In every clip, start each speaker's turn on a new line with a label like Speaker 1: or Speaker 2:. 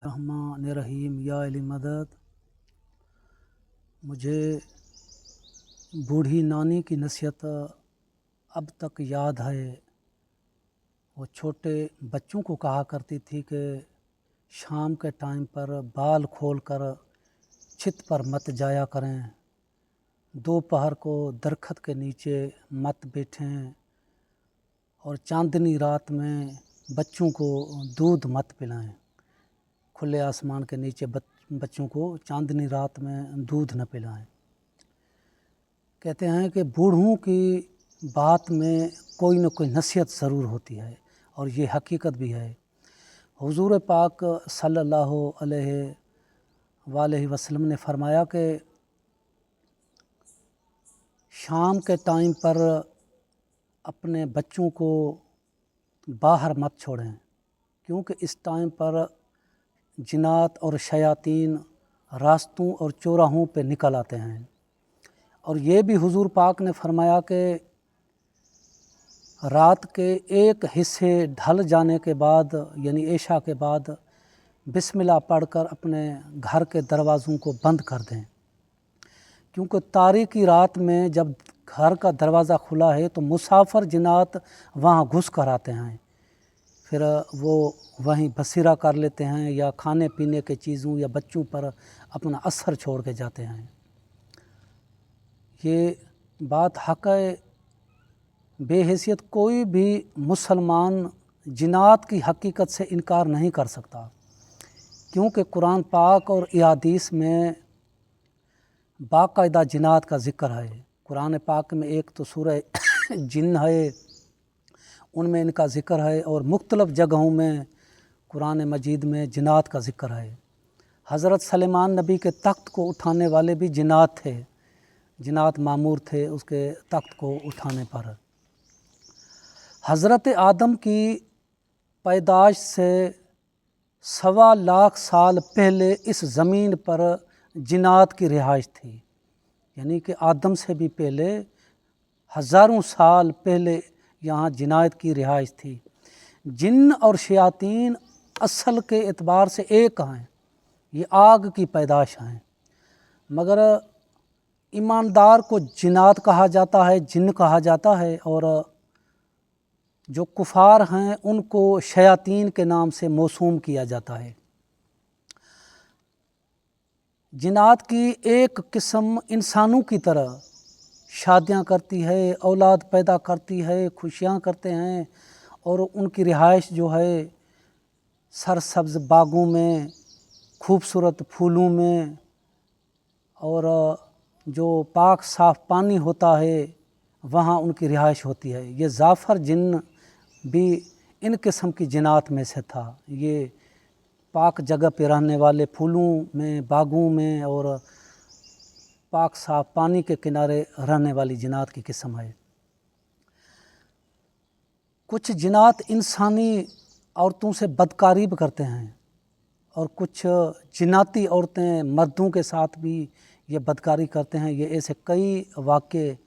Speaker 1: रहमान रहीम या अली मदद। मुझे बूढ़ी नानी की नसीहत अब तक याद है। वो छोटे बच्चों को कहा करती थी कि शाम के टाइम पर बाल खोलकर छित पर मत जाया करें, दोपहर को दरख्त के नीचे मत बैठें और चांदनी रात में बच्चों को दूध मत पिलाएं। खुले आसमान के नीचे बच्चों को चांदनी रात में दूध न पिलाएं। कहते हैं कि बूढ़ों की बात में कोई न कोई नसीहत ज़रूर होती है और ये हकीकत भी है। हुजूर पाक सल्लल्लाहु अलैहि वसल्लम ने फरमाया कि शाम के टाइम पर अपने बच्चों को बाहर मत छोड़ें, क्योंकि इस टाइम पर जिन्नात और शयातीन रास्तों और चौराहों पे निकल आते हैं। और ये भी हुजूर पाक ने फरमाया कि रात के एक हिस्से ढल जाने के बाद यानी इशा के बाद बिस्मिल्लाह पढ़कर अपने घर के दरवाज़ों को बंद कर दें, क्योंकि तारीकी रात में जब घर का दरवाज़ा खुला है तो मुसाफिर जिन्नात वहाँ घुस कर आते हैं, फिर वो वहीं बसीरा कर लेते हैं या खाने पीने के चीज़ों या बच्चों पर अपना असर छोड़ के जाते हैं। ये बात हक़ है। बेहैसियत कोई भी मुसलमान जिन्नात की हकीकत से इनकार नहीं कर सकता, क्योंकि कुरान पाक और अहादीस में बाकायदा जिन्नात का ज़िक्र है। कुरान पाक में एक तो सूरह जिन है, उनमें इनका ज़िक्र है, और मुख्तलिफ़ जगहों में कुरान मजीद में जिन्नात का ज़िक्र है। हज़रत सलेमान नबी के तख्त को उठाने वाले भी जिन्नात थे, जिन्नात मामूर थे उसके तख्त को उठाने पर। हज़रत आदम की पैदाइश से 1.25 लाख साल पहले इस ज़मीन पर जिन्नात की रिहाइश थी, यानी कि आदम से भी पहले हज़ारों साल पहले यहाँ जिन्नात की रिहाइश थी। जिन्न और शयातीन असल के एतबार से एक हैं, ये आग की पैदाश हैं, मगर ईमानदार को जिन्नात कहा जाता है, जिन्न कहा जाता है, और जो कुफार हैं उनको शयातीन के नाम से मौसूम किया जाता है। जिन्नात की एक किस्म इंसानों की तरह शादियां करती है, औलाद पैदा करती है, खुशियां करते हैं, और उनकी रिहाइश जो है सरसब्ज़ बागों में, खूबसूरत फूलों में, और जो पाक साफ़ पानी होता है वहाँ उनकी रिहाइश होती है। ये जाफ़र जिन्न भी इन किस्म की जिन्नात में से था। ये पाक जगह पे रहने वाले, फूलों में, बागों में और पाक साफ़ पानी के किनारे रहने वाली जिन्नात की किस्म है। कुछ जिन्नात इंसानी औरतों से बदकारी भी करते हैं, और कुछ जिन्नाती औरतें मर्दों के साथ भी ये बदकारी करते हैं। ये ऐसे कई वाक़े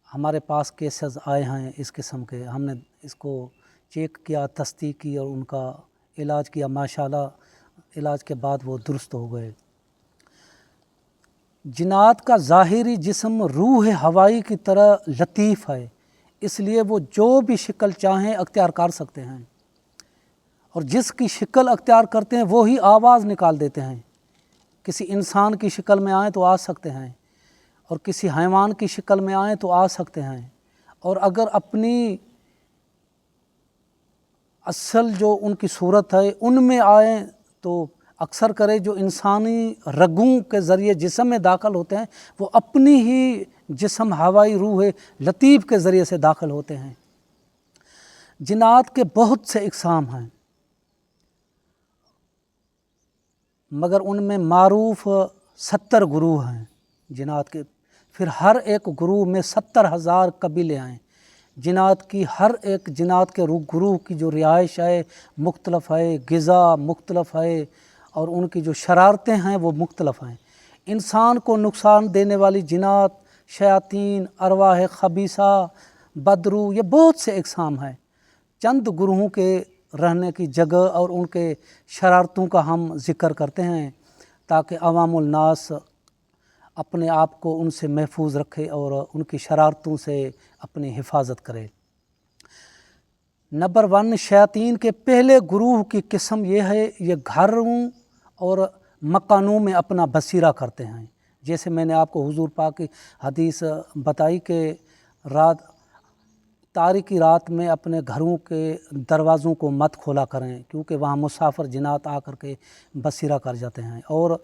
Speaker 1: हमारे पास केसेस आए हैं इस किस्म के। हमने इसको चेक किया, तस्दीक की और उनका इलाज किया। माशाअल्लाह इलाज के बाद वो दुरुस्त हो गए। जिन्नात का ज़ाहिरी जिस्म रूह हवाई की तरह लतीफ़ है, इसलिए वो जो भी शक्ल चाहें अख्तियार कर सकते हैं, और जिसकी शक्ल अख्तियार करते हैं वो ही आवाज़ निकाल देते हैं। किसी इंसान की शक्ल में आए तो आ सकते हैं, और किसी हैवान की शक्ल में आए तो आ सकते हैं, और अगर अपनी असल जो उनकी सूरत है उनमें आए तो अक्सर करे जो इंसानी रगों के ज़रिए जिस्म में दाखिल होते हैं वो अपनी ही जिस्म हवाई रूह लतीफ़ के ज़रिए से दाखिल होते हैं। जिन्नात के बहुत से इक़साम हैं, मगर उनमें मारूफ़ 70 गुरूह हैं जिन्नात के। फिर हर एक गुरूह में 70,000 कबीले हैं। जिन्नात की हर एक जिन्नात के गुरूह की जो रिहाइश है मुख्तलफ़ है, ग़िज़ा मुख्तलफ़ है, और उनकी जो शरारतें हैं वो मुख्तलफ़ हैं। इंसान को नुकसान देने वाली जिन्नात, शयातीन, अरवाह खबीसा, बदरू, ये बहुत से इक़साम हैं। चंद गुरूहों के रहने की जगह और उनके शरारतों का हम ज़िक्र करते हैं ताकि अवामुल नास अपने आप को उनसे महफूज रखे और उनकी शरारतों से अपनी हिफाजत करे। नंबर 1, शैतान के पहले गुरूह की किस्म ये है, ये घरों और मकानों में अपना बसीरा करते हैं। जैसे मैंने आपको हुजूर पाक की हदीस बताई कि रात तारीकी रात में अपने घरों के दरवाज़ों को मत खोला करें, क्योंकि वहाँ मुसाफिर जिनात आकर के बसीरा कर जाते हैं और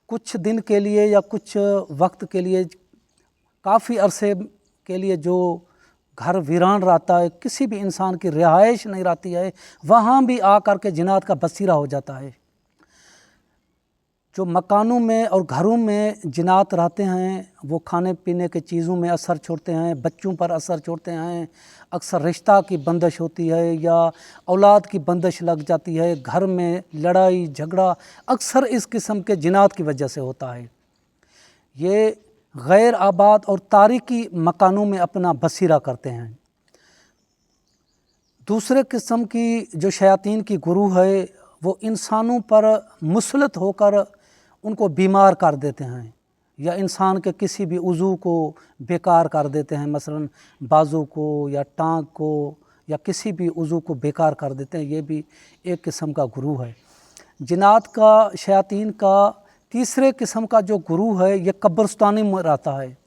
Speaker 1: कुछ दिन के लिए या कुछ वक्त के लिए, काफ़ी अरसे के लिए जो घर वीरान रहता है, किसी भी इंसान की रिहाइश नहीं रहती है, वहाँ भी आकर के जिनात का बसीरा हो जाता है। जो मकानों में और घरों में जिनात रहते हैं वो खाने पीने के चीज़ों में असर छोड़ते हैं, बच्चों पर असर छोड़ते हैं। अक्सर रिश्ता की बंदिश होती है या औलाद की बंदिश लग जाती है, घर में लड़ाई झगड़ा अक्सर इस किस्म के जिनात की वजह से होता है। ये गैर आबाद और तारीकी मकानों में अपना बसीरा करते हैं। दूसरे किस्म की जो शयातीन की गुरूह है वो इंसानों पर मुसलत होकर उनको बीमार कर देते हैं या इंसान के किसी भी उज़ू को बेकार कर देते हैं, मसलन बाजू को या टांग को या किसी भी उज़ू को बेकार कर देते हैं। ये भी एक किस्म का गुरूह है। जिनात का, शयातीन का तीसरे किस्म का जो गुरूह है ये कब्रिस्तानी में रहता है।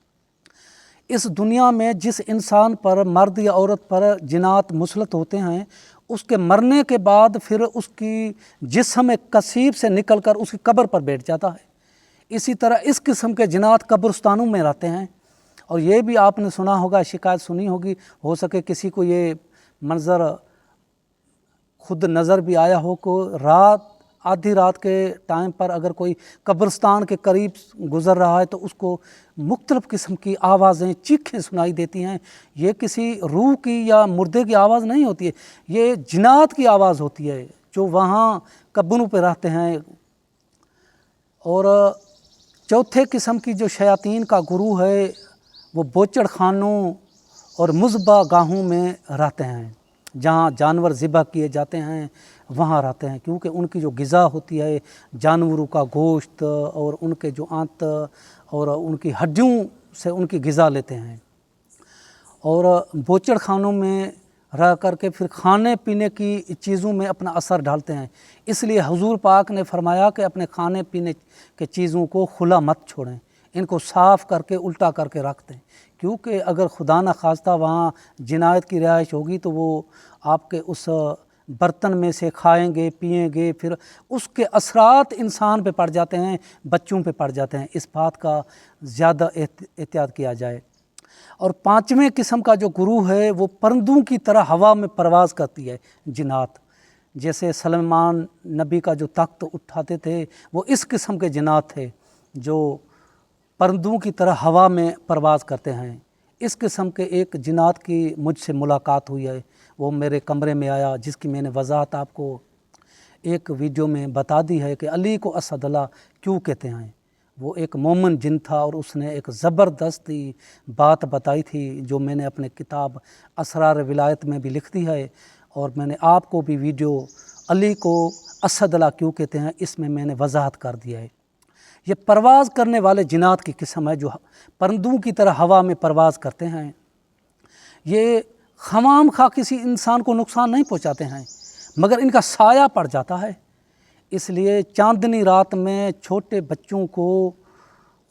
Speaker 1: इस दुनिया में जिस इंसान पर, मर्द या औरत पर जिनात मुसलत होते हैं, उसके मरने के बाद फिर उसकी जिस्म एक कसीब से निकलकर उसकी कब्र पर बैठ जाता है। इसी तरह इस किस्म के जिनात कब्रिस्तानों में रहते हैं। और ये भी आपने सुना होगा, शिकायत सुनी होगी, हो सके किसी को ये मंज़र खुद नज़र भी आया हो को रात, आधी रात के टाइम पर अगर कोई कब्रिस्तान के करीब गुज़र रहा है तो उसको मुख्तलिफ़ किस्म की आवाज़ें, चीखें सुनाई देती हैं। ये किसी रूह की या मुर्दे की आवाज़ नहीं होती है, ये जिनात की आवाज़ होती है जो वहाँ कब्रों पे रहते हैं। और चौथे किस्म की जो शयातीन का गुरूह है वो बोचड़ खानों और मुज़बा गाहों में रहते हैं, जहाँ जानवर ज़िबा किए जाते हैं वहाँ रहते हैं, क्योंकि उनकी जो ग़िज़ा होती है जानवरों का गोश्त और उनके जो आंत और उनकी हड्डियों से उनकी ग़िज़ा लेते हैं। और बोचड़ खानों में रह करके फिर खाने पीने की चीज़ों में अपना असर डालते हैं। इसलिए हुजूर पाक ने फरमाया कि अपने खाने पीने के चीज़ों को खुला मत छोड़ें, इनको साफ़ करके उल्टा करके रख दें, क्योंकि अगर खुदा न खास्ता वहाँ जिनायत की रिहाइश होगी तो वो आपके उस बर्तन में से खाएंगे पिएंगे, फिर उसके असरात इंसान पे पड़ जाते हैं, बच्चों पे पड़ जाते हैं। इस बात का ज़्यादा एहतियात किया जाए। और पांचवें किस्म का जो गुरूह है वो परिंदों की तरह हवा में परवाज़ करती है जिनात। जैसे सलेमान नबी का जो तख्त उठाते थे वो इस किस्म के जिनात थे जो परिंदों की तरह हवा में परवाज़ करते हैं। इस किस्म के एक जिनात की मुझसे मुलाकात हुई है, वो मेरे कमरे में आया, जिसकी मैंने वजाहत आपको एक वीडियो में बता दी है कि अली को असदल्ला क्यों कहते हैं। वो एक मोमिन जिन था और उसने एक ज़बरदस्ती बात बताई थी जो मैंने अपने किताब असरार विलायत में भी लिख दी है, और मैंने आपको भी वीडियो अली को असदल्ला क्यों कहते हैं इसमें मैंने वजाहत कर दिया है। ये परवाज़ करने वाले जिनात की किस्म है जो परिंदों की तरह हवा में परवाज़ करते हैं। ये खमाम खा किसी इंसान को नुकसान नहीं पहुंचाते हैं, मगर इनका साया पड़ जाता है। इसलिए चांदनी रात में छोटे बच्चों को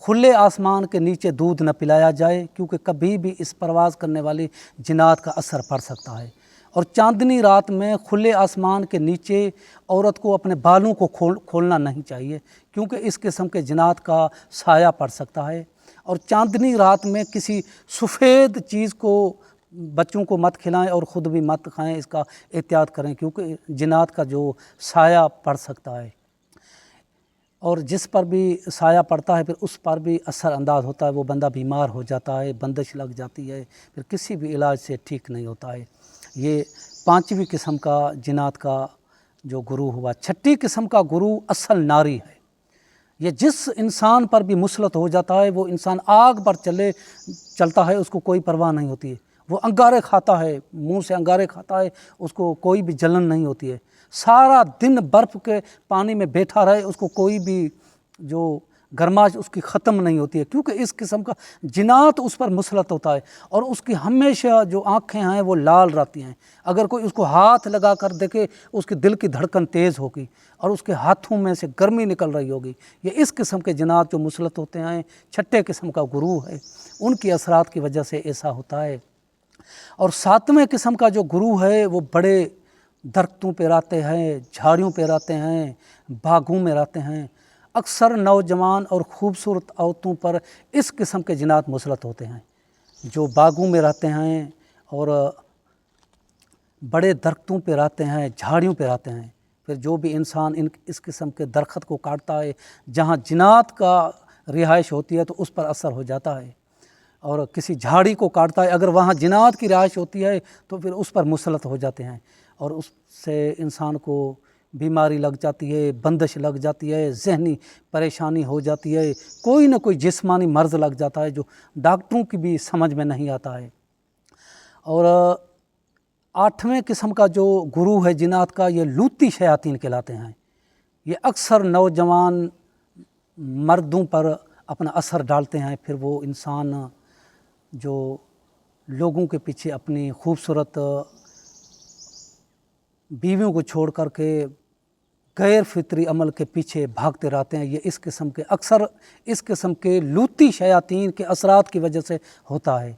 Speaker 1: खुले आसमान के नीचे दूध न पिलाया जाए, क्योंकि कभी भी इस परवाज़ करने वाली जिनात का असर पड़ सकता है। और चांदनी रात में खुले आसमान के नीचे औरत को अपने बालों को खोलना नहीं चाहिए, क्योंकि इस किस्म के जिनात का साया पड़ सकता है। और चांदनी रात में किसी सफ़ेद चीज़ को बच्चों को मत खिलाएं और ख़ुद भी मत खाएं, इसका एहतियात करें, क्योंकि जिनात का जो साया पड़ सकता है और जिस पर भी साया पड़ता है फिर उस पर भी असर अंदाज होता है, वो बंदा बीमार हो जाता है, बंदिश लग जाती है, फिर किसी भी इलाज से ठीक नहीं होता है। ये पांचवी किस्म का जिनात का जो गुरु हुआ। छठी किस्म का गुरु असल नारी है। ये जिस इंसान पर भी मुसलत हो जाता है वो इंसान आग पर चलता है, उसको कोई परवाह नहीं होती है, وہ انگارے کھاتا ہے، منہ سے انگارے کھاتا ہے، اس کو کوئی بھی جلن نہیں ہوتی ہے، سارا دن برف کے پانی میں بیٹھا رہے اس کو کوئی بھی جو گرماش اس کی ختم نہیں ہوتی ہے، کیونکہ اس قسم کا جنات اس پر مسلط ہوتا ہے، اور اس کی ہمیشہ جو آنکھیں ہیں وہ لال رہتی ہیں، اگر کوئی اس کو ہاتھ لگا کر دیکھے اس کے دل کی دھڑکن تیز ہوگی اور اس کے ہاتھوں میں سے گرمی نکل رہی ہوگی۔ یہ اس قسم کے جنات جو مسلط ہوتے ہیں، چھٹے قسم کا گروہ ہے، ان کی اثرات کی وجہ سے ایسا ہوتا ہے۔ اور ساتویں قسم کا جو گروہ ہے وہ بڑے درختوں پہ رہتے ہیں، جھاڑیوں پہ رہتے ہیں، باغوں میں رہتے ہیں، اکثر نوجوان اور خوبصورت عورتوں پر اس قسم کے جنات مسلط ہوتے ہیں، جو باغوں میں رہتے ہیں اور بڑے درختوں پہ رہتے ہیں، جھاڑیوں پہ رہتے ہیں۔ پھر جو بھی انسان اس قسم کے درخت کو کاٹتا ہے جہاں جنات کا رہائش ہوتی ہے تو اس پر اثر ہو جاتا ہے، اور کسی جھاڑی کو کاٹتا ہے اگر وہاں جنات کی رہائش ہوتی ہے تو پھر اس پر مسلط ہو جاتے ہیں، اور اس سے انسان کو بیماری لگ جاتی ہے، بندش لگ جاتی ہے، ذہنی پریشانی ہو جاتی ہے، کوئی نہ کوئی جسمانی مرض لگ جاتا ہے جو ڈاکٹروں کی بھی سمجھ میں نہیں آتا ہے۔ اور آٹھویں قسم کا جو گروہ ہے جنات کا، یہ لوتی شیاطین کہلاتے ہیں۔ یہ اکثر نوجوان مردوں پر اپنا اثر ڈالتے ہیں، پھر وہ انسان جو لوگوں کے پیچھے اپنی خوبصورت بیویوں کو چھوڑ کر کے غیر فطری عمل کے پیچھے بھاگتے رہتے ہیں، یہ اکثر اس قسم کے لوتی شیاطین کے اثرات کی وجہ سے ہوتا ہے۔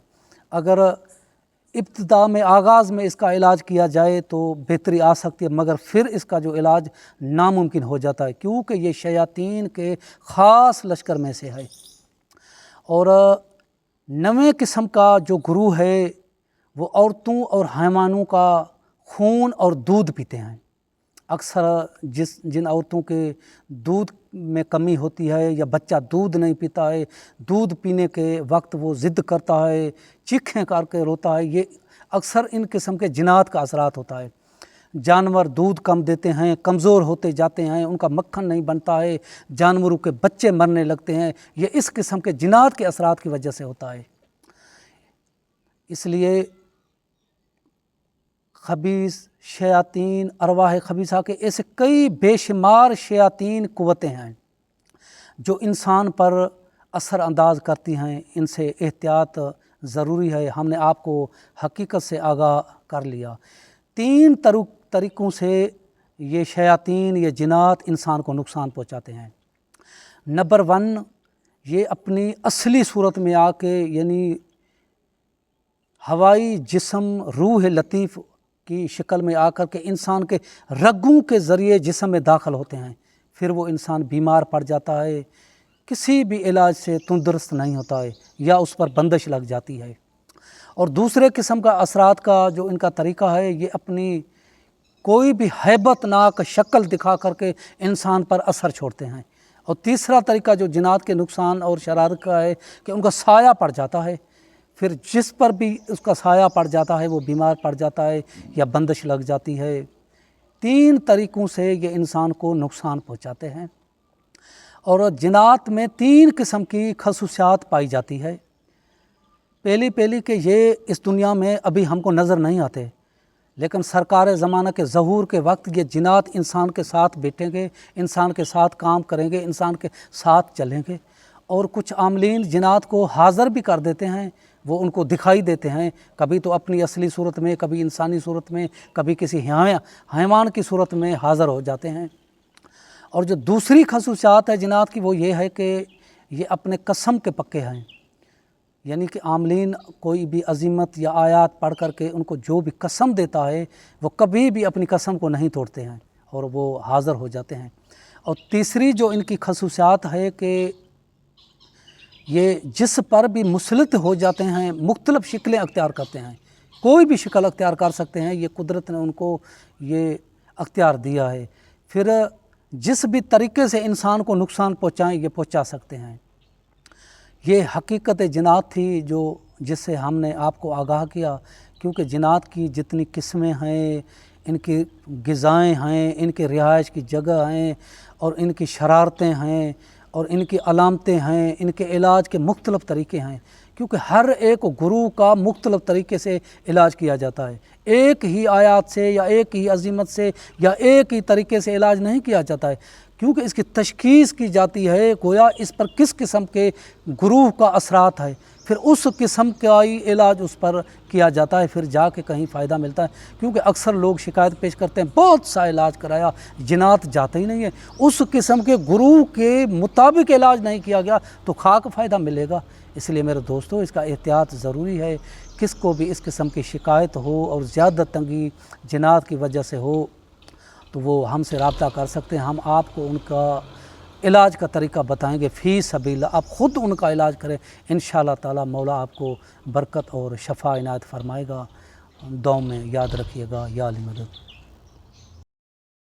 Speaker 1: اگر ابتدا میں آغاز میں اس کا علاج کیا جائے تو بہتری آ سکتی ہے، مگر پھر اس کا جو علاج ناممکن ہو جاتا ہے، کیونکہ یہ شیاطین کے خاص لشکر میں سے ہے۔ اور نویں قسم کا جو گروہ ہے وہ عورتوں اور حیوانوں کا خون اور دودھ پیتے ہیں۔ اکثر جن عورتوں کے دودھ میں کمی ہوتی ہے یا بچہ دودھ نہیں پیتا ہے، دودھ پینے کے وقت وہ ضد کرتا ہے، چیخیں کر کے روتا ہے، یہ اکثر ان قسم کے جنات کا اثرات ہوتا ہے۔ جانور دودھ کم دیتے ہیں، کمزور ہوتے جاتے ہیں، ان کا مکھن نہیں بنتا ہے، جانوروں کے بچے مرنے لگتے ہیں، یہ اس قسم کے جنات کے اثرات کی وجہ سے ہوتا ہے۔ اس لیے خبیث شیاطین، ارواح خبیثہ کے ایسے کئی بے شمار شیاطین قوتیں ہیں جو انسان پر اثر انداز کرتی ہیں، ان سے احتیاط ضروری ہے۔ ہم نے آپ کو حقیقت سے آگاہ کر لیا۔ 3 طریقوں سے یہ شیاطین، یہ جنات انسان کو نقصان پہنچاتے ہیں۔ نمبر 1، یہ اپنی اصلی صورت میں آ کے، یعنی ہوائی جسم روح لطیف کی شکل میں آ کر کے انسان کے رگوں کے ذریعے جسم میں داخل ہوتے ہیں، پھر وہ انسان بیمار پڑ جاتا ہے، کسی بھی علاج سے تندرست نہیں ہوتا ہے، یا اس پر بندش لگ جاتی ہے۔ اور دوسرے قسم کا اثرات کا جو ان کا طریقہ ہے، یہ اپنی کوئی بھی ہیبت ناک شکل دکھا کر کے انسان پر اثر چھوڑتے ہیں۔ اور تیسرا طریقہ جو جنات کے نقصان اور شرارت کا ہے کہ ان کا سایہ پڑ جاتا ہے، پھر جس پر بھی اس کا سایہ پڑ جاتا ہے وہ بیمار پڑ جاتا ہے یا بندش لگ جاتی ہے۔ 3 طریقوں سے یہ انسان کو نقصان پہنچاتے ہیں۔ اور جنات میں 3 قسم کی خصوصیات پائی جاتی ہے۔ پہلی کہ یہ اس دنیا میں ابھی ہم کو نظر نہیں آتے، لیکن سرکار زمانہ کے ظہور کے وقت یہ جنات انسان کے ساتھ بیٹھیں گے، انسان کے ساتھ کام کریں گے، انسان کے ساتھ چلیں گے، اور کچھ عاملین جنات کو حاضر بھی کر دیتے ہیں، وہ ان کو دکھائی دیتے ہیں، کبھی تو اپنی اصلی صورت میں، کبھی انسانی صورت میں، کبھی کسی حیوان کی صورت میں حاضر ہو جاتے ہیں۔ اور جو دوسری خصوصیات ہے جنات کی، وہ یہ ہے کہ یہ اپنے قسم کے پکے ہیں، یعنی کہ عاملین کوئی بھی عظمت یا آیات پڑھ کر کے ان کو جو بھی قسم دیتا ہے وہ کبھی بھی اپنی قسم کو نہیں توڑتے ہیں اور وہ حاضر ہو جاتے ہیں۔ اور تیسری جو ان کی خصوصیات ہے کہ یہ جس پر بھی مسلط ہو جاتے ہیں مختلف شکلیں اختیار کرتے ہیں، کوئی بھی شکل اختیار کر سکتے ہیں، یہ قدرت نے ان کو یہ اختیار دیا ہے۔ پھر جس بھی طریقے سے انسان کو نقصان پہنچائیں یہ پہنچا سکتے ہیں۔ یہ حقیقت جنات تھی جس سے ہم نے آپ کو آگاہ کیا، کیونکہ جنات کی جتنی قسمیں ہیں، ان کی غذائیں ہیں، ان کے رہائش کی جگہ ہیں، اور ان کی شرارتیں ہیں، اور ان کی علامتیں ہیں، ان کے علاج کے مختلف طریقے ہیں، کیونکہ ہر ایک گروہ کا مختلف طریقے سے علاج کیا جاتا ہے، ایک ہی آیات سے یا ایک ہی عظمت سے یا ایک ہی طریقے سے علاج نہیں کیا جاتا ہے، کیونکہ اس کی تشخیص کی جاتی ہے گویا اس پر کس قسم کے گروہ کا اثرات ہے، پھر اس قسم کا ہی علاج اس پر کیا جاتا ہے، پھر جا کے کہیں فائدہ ملتا ہے۔ کیونکہ اکثر لوگ شکایت پیش کرتے ہیں بہت سا علاج کرایا جنات جاتے ہی نہیں ہے، اس قسم کے گروہ کے مطابق علاج نہیں کیا گیا تو خاک فائدہ ملے گا۔ اس لیے میرے دوستو اس کا احتیاط ضروری ہے، کس کو بھی اس قسم کی شکایت ہو اور زیادہ تنگی جنات کی وجہ سے ہو تو وہ ہم سے رابطہ کر سکتے ہیں، ہم آپ کو ان کا علاج کا طریقہ بتائیں گے فی سبیل اللہ، آپ خود ان کا علاج کریں، انشاءاللہ تعالی مولا آپ کو برکت اور شفا عنایت فرمائے گا۔ دعاؤں میں یاد رکھیے گا، یا علی مدد۔